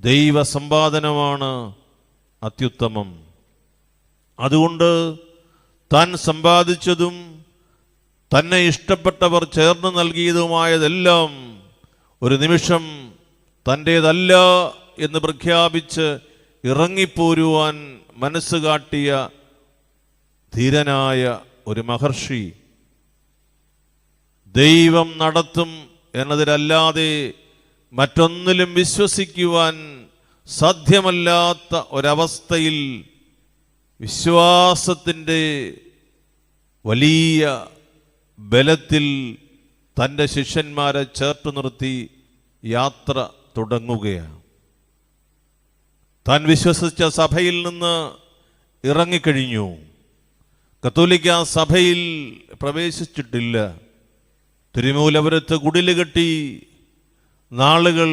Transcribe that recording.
ദൈവസമ്പാദനമാണ് അത്യുത്തമം. അതുകൊണ്ട് താൻ സമ്പാദിച്ചതും തന്നെ ഇഷ്ടപ്പെട്ടവർ ചേർന്ന് നൽകിയതുമായതെല്ലാം ഒരു നിമിഷം തൻ്റേതല്ല എന്ന് പ്രഖ്യാപിച്ച് ഇറങ്ങിപ്പോരുവാൻ മനസ്സ് കാട്ടിയ ധീരനായ ഒരു മഹർഷി. ദൈവം നടത്തും എന്നതിലല്ലാതെ മറ്റൊന്നിലും വിശ്വസിക്കുവാൻ സാധ്യമല്ലാത്ത ഒരവസ്ഥയിൽ വിശ്വാസത്തിൻ്റെ വലിയ ബലത്തിൽ തൻ്റെ ശിഷ്യന്മാരെ ചേർത്ത് നിർത്തി യാത്ര തുടങ്ങുകയാണ്. താൻ വിശ്വസിച്ച സഭയിൽ നിന്ന് ഇറങ്ങിക്കഴിഞ്ഞു. കത്തോലിക്ക സഭയിൽ പ്രവേശിച്ചിട്ടില്ല. തിരുമൂലപുരത്ത് കുടില് കെട്ടി നാളുകൾ